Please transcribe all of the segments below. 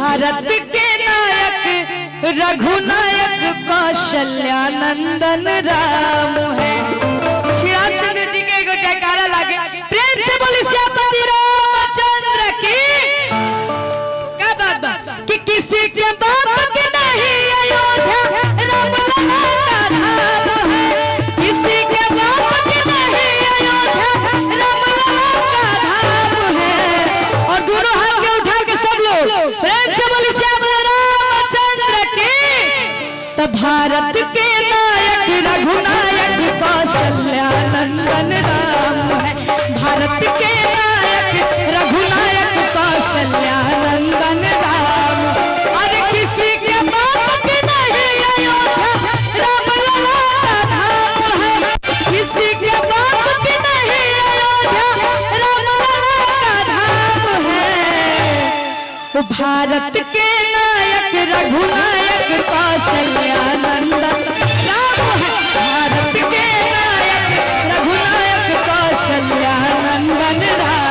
भारत के नायक रघुनायक कौशल्यानंदन राम है। श्री रामचंद्र जी के एगो जयकारा लागे, प्रेम से बोली श्यामपति रामचंद्र की। क्या बात बा कि किसी के बाप के नहीं अयोध्या राम लला का धाम है, किसी के बाप के नहीं अयोध्या राम लला का धाम है। और दोनों हाथ के उठा के सब लोग प्रेम से बोली श्यामपति रामचंद्र की। तब भारत के नायक रघुनायक कौशल्यानंदन राम है, भारत के नायक रघुनायक कौशल्यानंदन राम। और किसी के बाप के नहीं अयोध्या राम लला का धाम है, किसी के बाप के नहीं अयोध्या राम लला का धाम है। वो भारत के नायक रघुनायक कौशल्यानंदन राम है, भारत के नायक रघुनायक कौशल्यानंदन राम।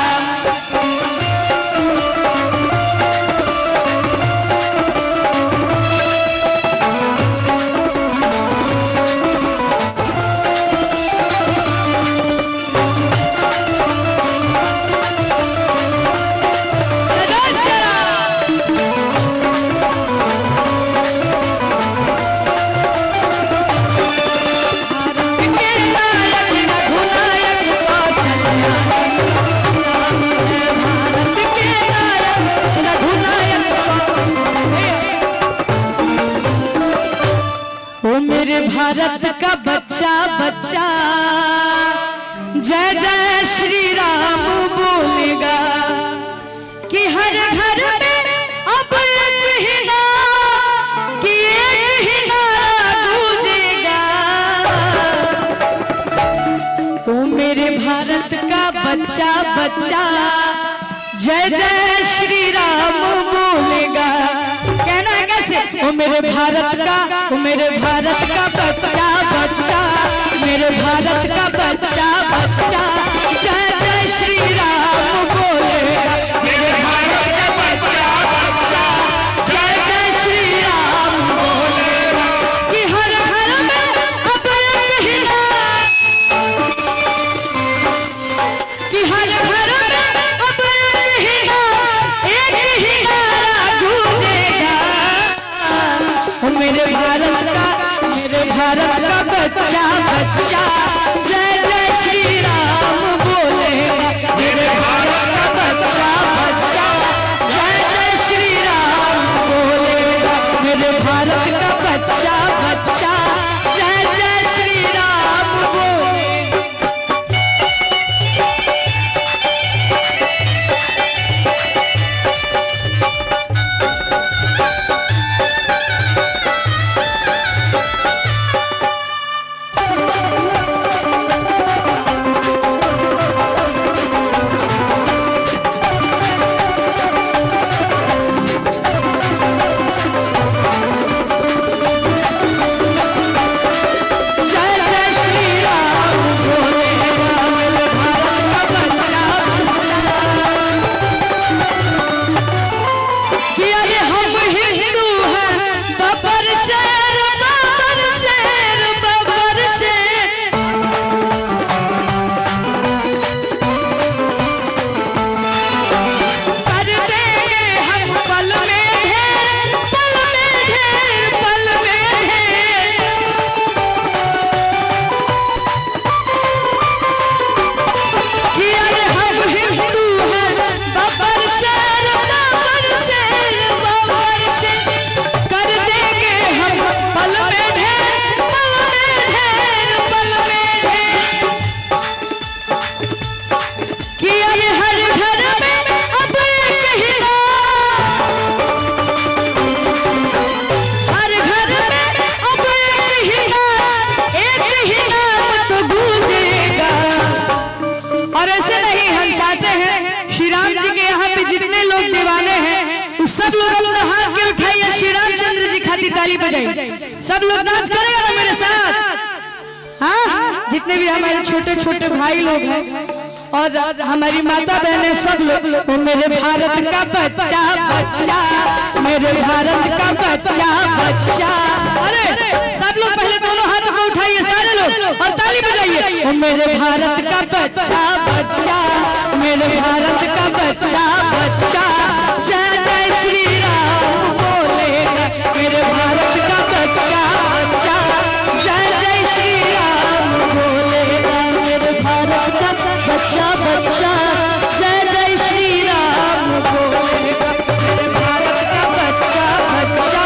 भारत का बच्चा बच्चा जय जय श्री राम बोलेगा कि हर घर में अब एक ही नाम कि एक ही नारा गूंजेगा। ओ मेरे भारत का बच्चा बच्चा जय जय श्री राम बोलेगा। कहना है कैसे? ओ मेरे भारत का, ओ मेरे भारत का बच्चा बच्चा, मेरे भारत का बच्चा बच्चा जय जय श्री राम बोलेगा। मेरे भारत का बच्चा बच्चा जय जय श्री राम बोलेगा कि हर घर में अब एक ही नाम, कि हर घर में अब एक ही नाम, एक ही नारा गूंजेगा। मेरे भारत का बच्चा बच्चा जय जय श्री राम बोलेगा। मेरे भारत का बच्चा बच्चा जय जय श्री राम बोलेगा। मेरे भारत का बच्चा बच्चा जय जय श्री राम बोलेगा। सब लोग अपना हाथ के उठाइए, श्री रामचंद्र जी खातिर ताली बजाइए। सब लोग नाच करेगा ना मेरे साथ? हाँ, जितने भी हमारे छोटे छोटे भाई लोग हैं और हमारी माता बहनें सब लोग वो मेरे भारत का बच्चा बच्चा, मेरे भारत का बच्चा बच्चा। अरे सब लोग पहले दोनों हाथों को उठाइए सारे लोग और ताली बजाइए। वो मेरे भारत का बच्चा बच्चा, मेरे भारत का बच्चा बच्चा, जय जय श्री राम बोलेगा मेरे भारत का बच्चा बच्चा, जय जय श्री राम बोलेगा मेरे भारत का बच्चा बच्चा, जय जय श्री राम बोलेगा मेरे भारत का बच्चा बच्चा,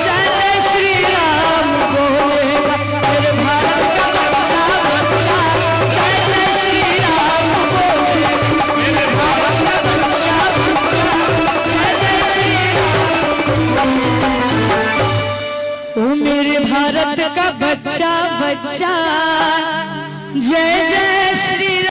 जय जय श्री राम बोलेगा मेरे भारत का बच्चा बच्चा, जय जय श्री राम बोलेगा मेरे भारत का बच्चा बच्चा, जय जय श्री राम। ओ मेरे भारत का बच्चा बच्चा, जय जय श्री